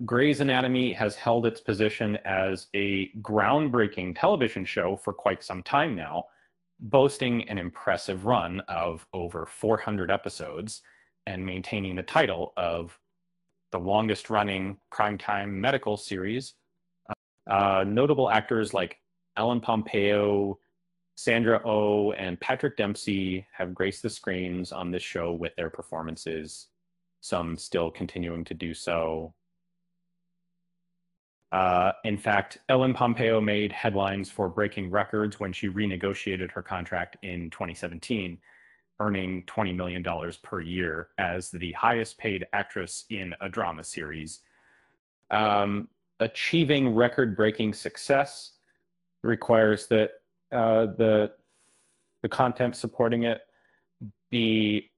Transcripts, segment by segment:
Grey's Anatomy has held its position as a groundbreaking television show for quite some time now, boasting an impressive run of over 400 episodes and maintaining the title of the longest running primetime medical series. Notable actors like Ellen Pompeo, Sandra Oh, and Patrick Dempsey have graced the screens on this show with their performances, some still continuing to do so. In fact, Ellen Pompeo made headlines for breaking records when she renegotiated her contract in 2017, earning $20 million per year as the highest paid actress in a drama series. Achieving record-breaking success requires that the content supporting it be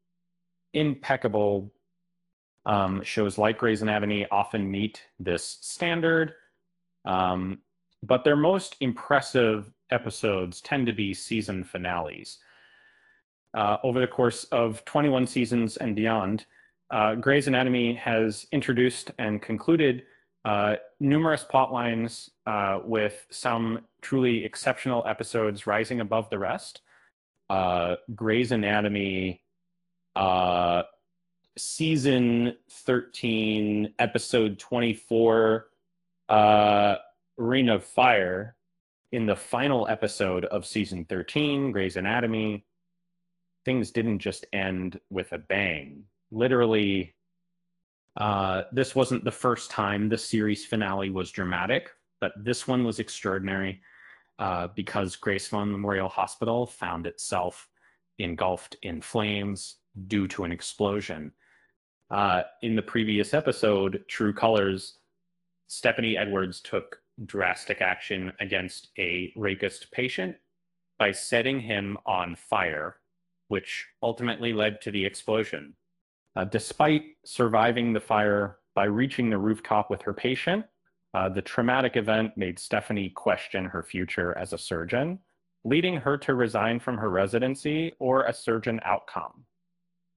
impeccable. Shows like Grey's Anatomy often meet this standard, but their most impressive episodes tend to be season finales. Over the course of 21 seasons and beyond, Grey's Anatomy has introduced and concluded numerous plot lines with some truly exceptional episodes rising above the rest. Grey's Anatomy season 13, episode 24, Ring of Fire, in the final episode of season 13, Grey's Anatomy, things didn't just end with a bang. Literally, this wasn't the first time the series finale was dramatic, but this one was extraordinary because Graceful Memorial Hospital found itself engulfed in flames due to an explosion. In the previous episode, True Colors, Stephanie Edwards took drastic action against a rapist patient by setting him on fire, which ultimately led to the explosion. Despite surviving the fire by reaching the rooftop with her patient, the traumatic event made Stephanie question her future as a surgeon, leading her to resign from her residency or a surgeon outcome.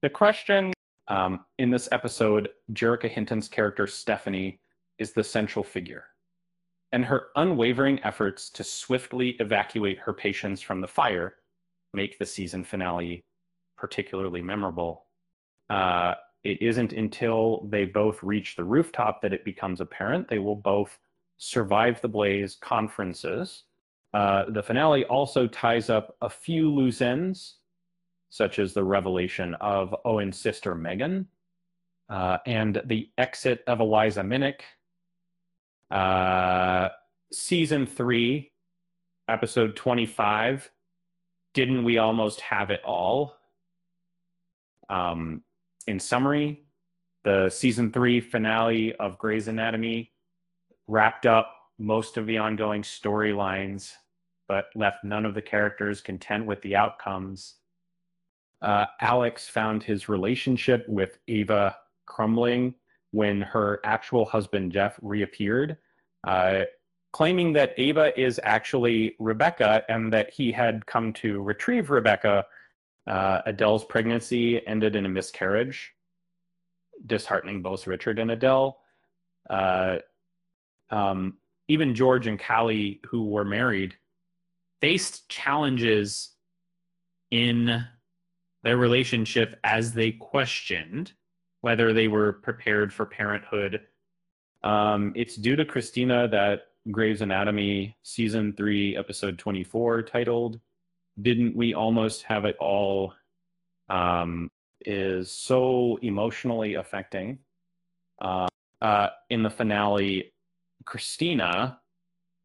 The question in this episode, Jerrica Hinton's character Stephanie is the central figure, and her unwavering efforts to swiftly evacuate her patients from the fire make the season finale particularly memorable. It isn't until they both reach the rooftop that it becomes apparent they will both survive the blaze conferences. The finale also ties up a few loose ends, such as the revelation of Owen's sister Megan, and the exit of Eliza Minnick. Season 3, episode 25, Didn't We Almost Have It All? In summary, the season 3 finale of Grey's Anatomy wrapped up most of the ongoing storylines, but left none of the characters content with the outcomes. Alex found his relationship with Ava crumbling when her actual husband, Jeff, reappeared, claiming that Ava is actually Rebecca and that he had come to retrieve Rebecca. Adele's pregnancy ended in a miscarriage, disheartening both Richard and Adele. Even George and Callie, who were married, faced challenges in their relationship as they questioned whether they were prepared for parenthood. It's due to Christina that Grey's Anatomy season 3, episode 24, titled Didn't We Almost Have It All, is so emotionally affecting. In the finale, Christina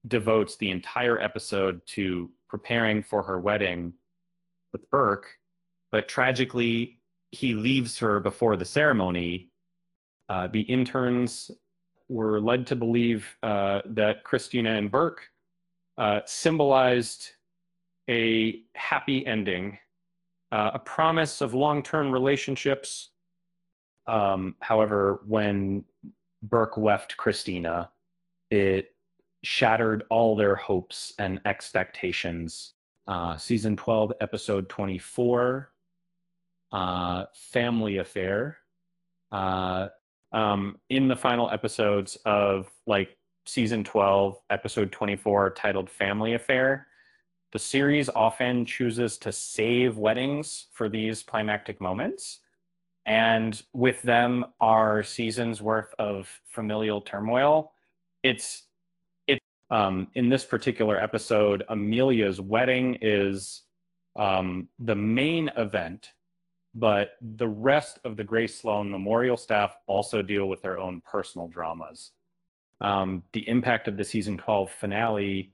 devotes the entire episode to preparing for her wedding with Burke, but tragically, he leaves her before the ceremony. The interns were led to believe that Christina and Burke symbolized a happy ending, a promise of long-term relationships. However, when Burke left Christina, it shattered all their hopes and expectations. Season 12, episode 24, Family Affair. In the final episodes of like season 12, episode 24, titled Family Affair, the series often chooses to save weddings for these climactic moments. And with them are seasons worth of familial turmoil. It's in this particular episode, Amelia's wedding is the main event, but the rest of the Grace Sloan Memorial staff also deal with their own personal dramas. The impact of the season 12 finale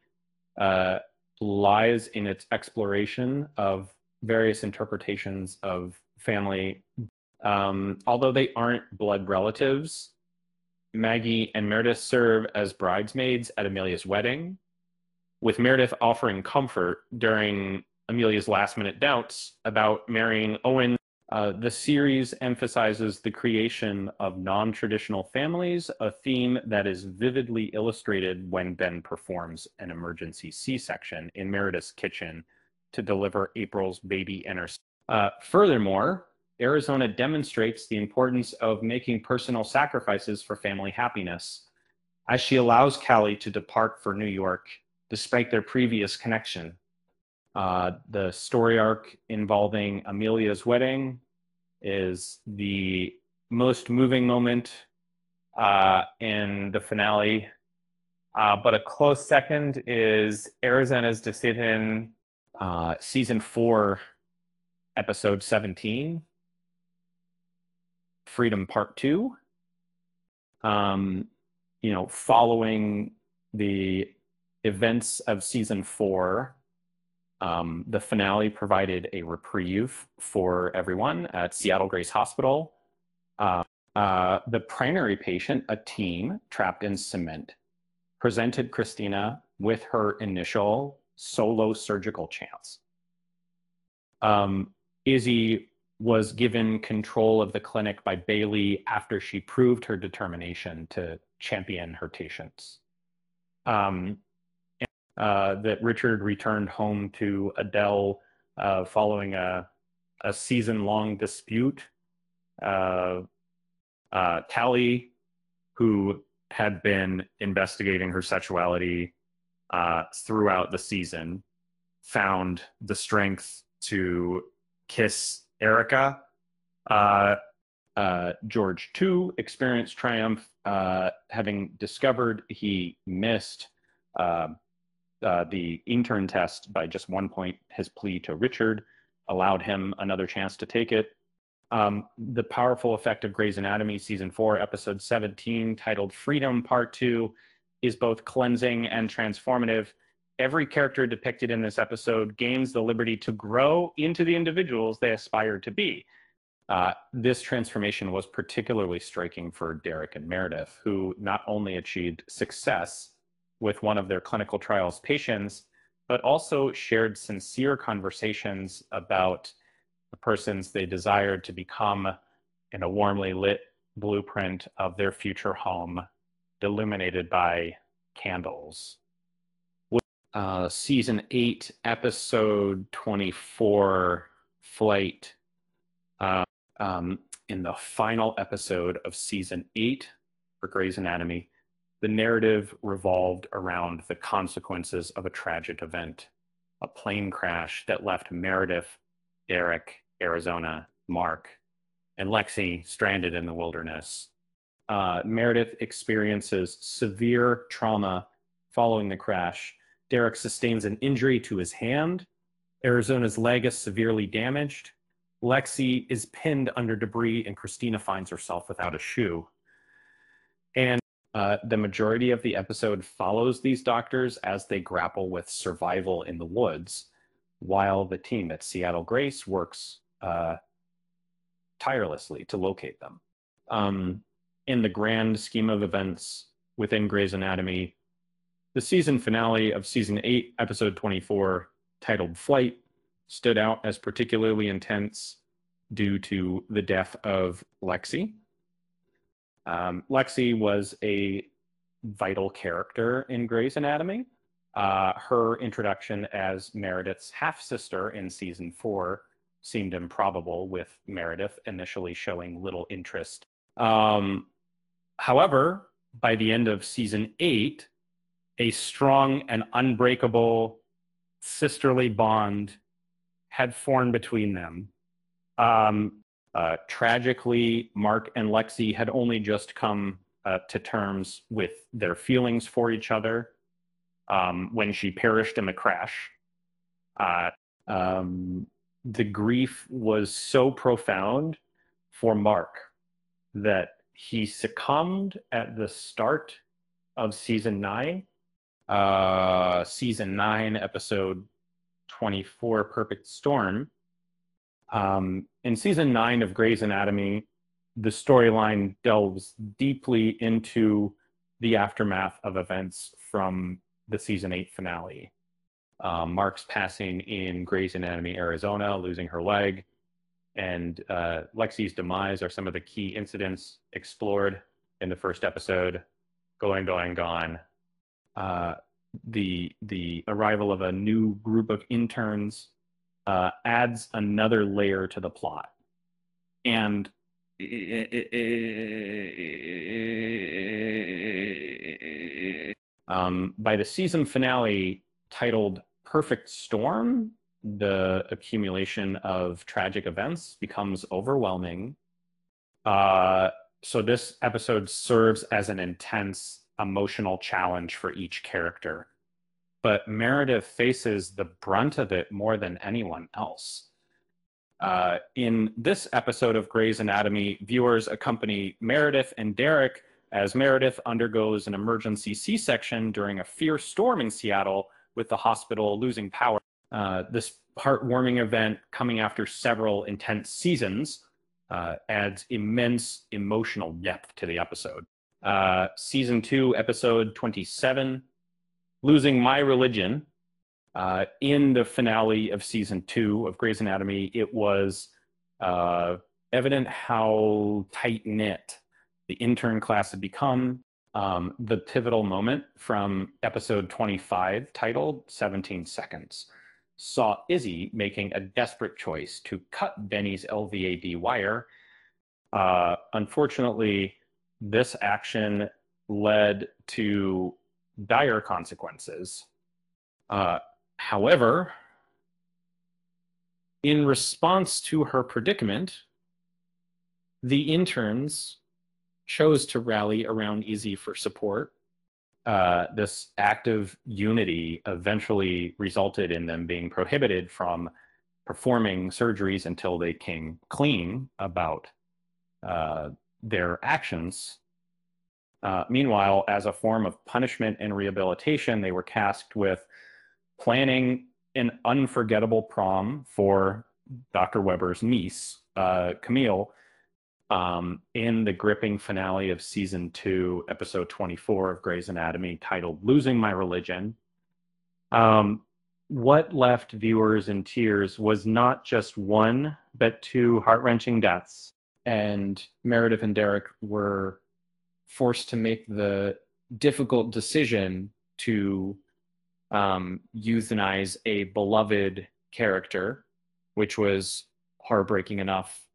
lies in its exploration of various interpretations of family. Although they aren't blood relatives, Maggie and Meredith serve as bridesmaids at Amelia's wedding, with Meredith offering comfort during Amelia's last-minute doubts about marrying Owen. The series emphasizes the creation of non-traditional families, a theme that is vividly illustrated when Ben performs an emergency C-section in Meredith's kitchen to deliver April's baby in her. Furthermore, Arizona demonstrates the importance of making personal sacrifices for family happiness, as she allows Callie to depart for New York despite their previous connection. The story arc involving Amelia's wedding is the most moving moment in the finale, but a close second is Arizona's decision, season 4, episode 17, Freedom Part 2. Following the events of season 4, the finale provided a reprieve for everyone at Seattle Grace Hospital. The primary patient, a teen trapped in cement, presented Christina with her initial solo surgical chance. Izzy was given control of the clinic by Bailey after she proved her determination to champion her patients. That Richard returned home to Adele following a season-long dispute. Callie, who had been investigating her sexuality throughout the season, found the strength to kiss Erica. George, too, experienced triumph, having discovered he missed the intern test by just 1 point. His plea to Richard allowed him another chance to take it. The powerful effect of Grey's Anatomy season 4, episode 17, titled Freedom Part 2, is both cleansing and transformative. Every character depicted in this episode gains the liberty to grow into the individuals they aspire to be. This transformation was particularly striking for Derek and Meredith, who not only achieved success with one of their clinical trials patients, but also shared sincere conversations about the persons they desired to become in a warmly lit blueprint of their future home, illuminated by candles. Season 8, episode 24, Flight. In the final episode of season 8 for Grey's Anatomy, the narrative revolved around the consequences of a tragic event, a plane crash that left Meredith, Derek, Arizona, Mark, and Lexi stranded in the wilderness. Meredith experiences severe trauma following the crash. Derek sustains an injury to his hand. Arizona's leg is severely damaged. Lexi is pinned under debris, and Christina finds herself without a shoe. And the majority of the episode follows these doctors as they grapple with survival in the woods, while the team at Seattle Grace works tirelessly to locate them. In the grand scheme of events within Grey's Anatomy, the season finale of season 8, episode 24, titled Flight, stood out as particularly intense due to the death of Lexi. Lexi was a vital character in Grey's Anatomy. Her introduction as Meredith's half-sister in season 4 seemed improbable, with Meredith initially showing little interest. However, by the end of season 8, a strong and unbreakable sisterly bond had formed between them. Tragically, Mark and Lexi had only just come to terms with their feelings for each other when she perished in the crash. The grief was so profound for Mark that he succumbed at the start of season 9. Season 9, episode 24, Perfect Storm. In season 9 of Grey's Anatomy, the storyline delves deeply into the aftermath of events from the season 8 finale. Mark's passing in Grey's Anatomy, Arizona, losing her leg, and Lexi's demise are some of the key incidents explored in the first episode. Going, gone. The arrival of a new group of interns adds another layer to the plot. And by the season finale, titled Perfect Storm, the accumulation of tragic events becomes overwhelming. So this episode serves as an intense emotional challenge for each character. But Meredith faces the brunt of it more than anyone else. In this episode of Grey's Anatomy, viewers accompany Meredith and Derek as Meredith undergoes an emergency C-section during a fierce storm in Seattle, with the hospital losing power. This heartwarming event, coming after several intense seasons, adds immense emotional depth to the episode. Season 2, episode 27, Losing My Religion. In the finale of season 2 of Grey's Anatomy, it was evident how tight-knit the intern class had become. The pivotal moment from episode 25, titled 17 Seconds, saw Izzy making a desperate choice to cut Benny's LVAD wire. Unfortunately, this action led to dire consequences. However, in response to her predicament, the interns chose to rally around Izzy for support. This act of unity eventually resulted in them being prohibited from performing surgeries until they came clean about their actions. Meanwhile, as a form of punishment and rehabilitation, they were tasked with planning an unforgettable prom for Dr. Weber's niece, Camille, in the gripping finale of season 2, episode 24 of Grey's Anatomy, titled Losing My Religion. What left viewers in tears was not just one, but two heart-wrenching deaths. And Meredith and Derek were forced to make the difficult decision to euthanize a beloved character, which was heartbreaking enough.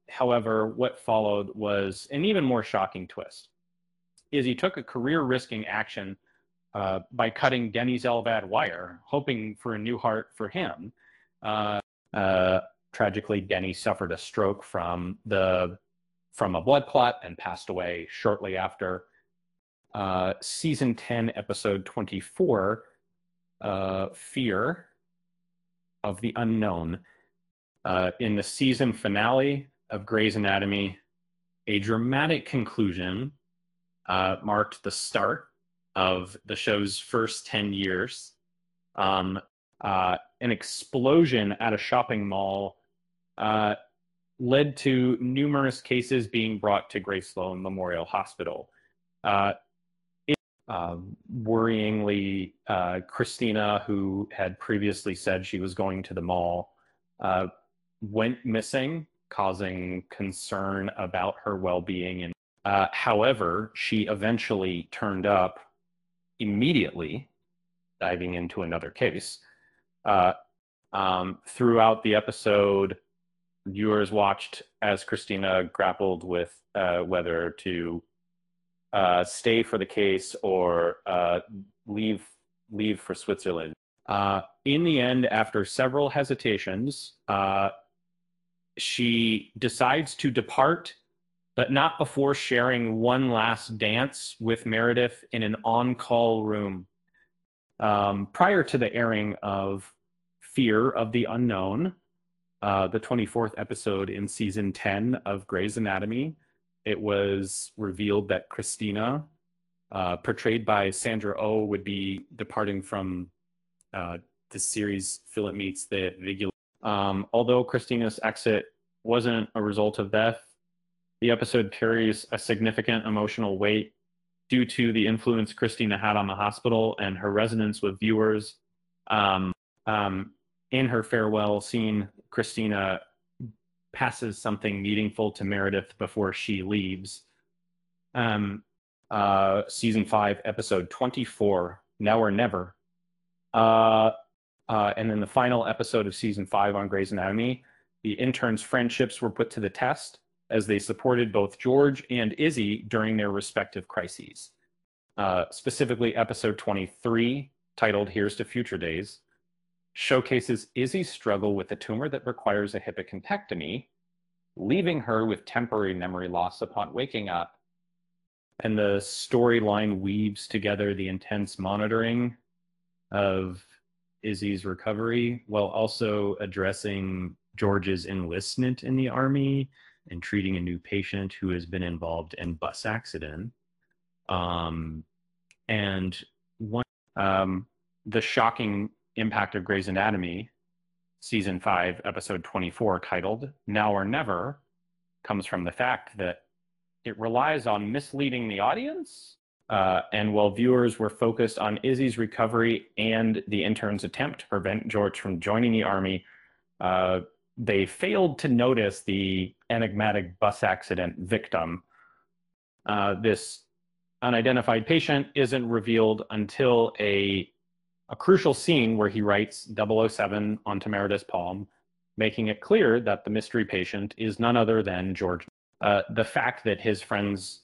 However, what followed was an even more shocking twist. Izzy took a career-risking action by cutting Denny's LVAD wire, hoping for a new heart for him. Tragically, Denny suffered a stroke from a blood clot and passed away shortly after. Season 10, episode 24, Fear of the Unknown. In the season finale of Grey's Anatomy, a dramatic conclusion marked the start of the show's first 10 years. An explosion at a shopping mall led to numerous cases being brought to Grace Sloan Memorial Hospital. Worryingly, Christina, who had previously said she was going to the mall, went missing, causing concern about her well-being. And however, she eventually turned up immediately, diving into another case. Throughout the episode, Viewers watched as Christina grappled with whether to stay for the case or leave for Switzerland. In the end, after several hesitations, she decides to depart, but not before sharing one last dance with Meredith in an on-call room. Prior to the airing of Fear of the Unknown, the 24th episode in season 10 of Grey's Anatomy, it was revealed that Christina, portrayed by Sandra Oh, would be departing from the series Philip Meets the Vigil. Although Christina's exit wasn't a result of death, the episode carries a significant emotional weight due to the influence Christina had on the hospital and her resonance with viewers. In her farewell scene, Christina passes something meaningful to Meredith before she leaves. Season 5, episode 24, Now or Never. And then the final episode of season 5 on Grey's Anatomy, the interns' friendships were put to the test as they supported both George and Izzy during their respective crises. Specifically, episode 23, titled Here's to Future Days, showcases Izzy's struggle with a tumor that requires a hippocondectomy, leaving her with temporary memory loss upon waking up. And the storyline weaves together the intense monitoring of Izzy's recovery while also addressing George's enlistment in the army and treating a new patient who has been involved in bus accident. And the shocking impact of Grey's Anatomy, season 5, episode 24, titled Now or Never, comes from the fact that it relies on misleading the audience. And while viewers were focused on Izzy's recovery and the intern's attempt to prevent George from joining the army, they failed to notice the enigmatic bus accident victim. This unidentified patient isn't revealed until a crucial scene where he writes 007 onto Meredith's palm, making it clear that the mystery patient is none other than George. The fact that his friends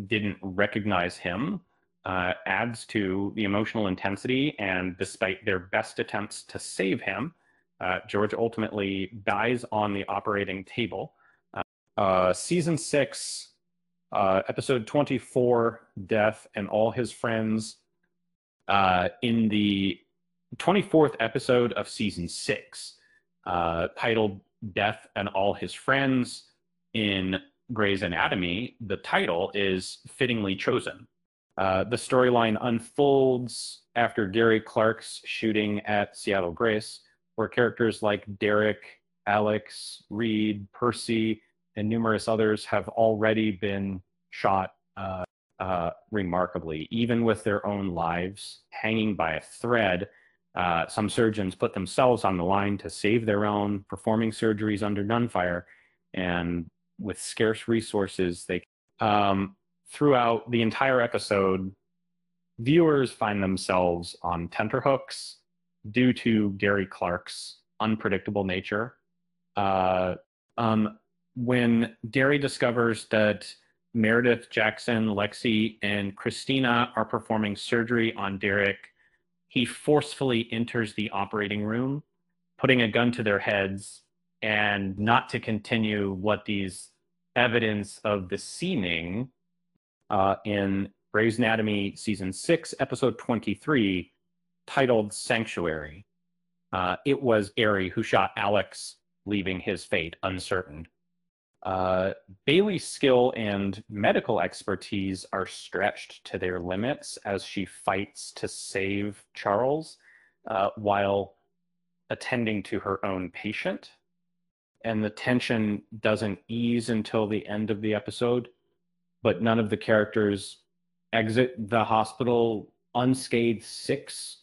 didn't recognize him adds to the emotional intensity, and despite their best attempts to save him, George ultimately dies on the operating table. Season 6, episode 24, Death and All His Friends. In the 24th episode of season 6, titled Death and All His Friends in Grey's Anatomy, the title is fittingly chosen. The storyline unfolds after Gary Clark's shooting at Seattle Grace, where characters like Derek, Alex, Reed, Percy, and numerous others have already been shot remarkably. Even with their own lives hanging by a thread, some surgeons put themselves on the line to save their own, performing surgeries under gunfire, and with scarce resources, they throughout the entire episode, viewers find themselves on tenterhooks due to Gary Clark's unpredictable nature. When Gary discovers that Meredith, Jackson, Lexi, and Christina are performing surgery on Derek, he forcefully enters the operating room, putting a gun to their heads, and not to continue what these evidence of the seeming in Grey's Anatomy season 6, episode 23, titled Sanctuary. It was Gary who shot Alex, leaving his fate uncertain. Bailey's skill and medical expertise are stretched to their limits as she fights to save Charles while attending to her own patient. And the tension doesn't ease until the end of the episode, but none of the characters exit the hospital unscathed. 6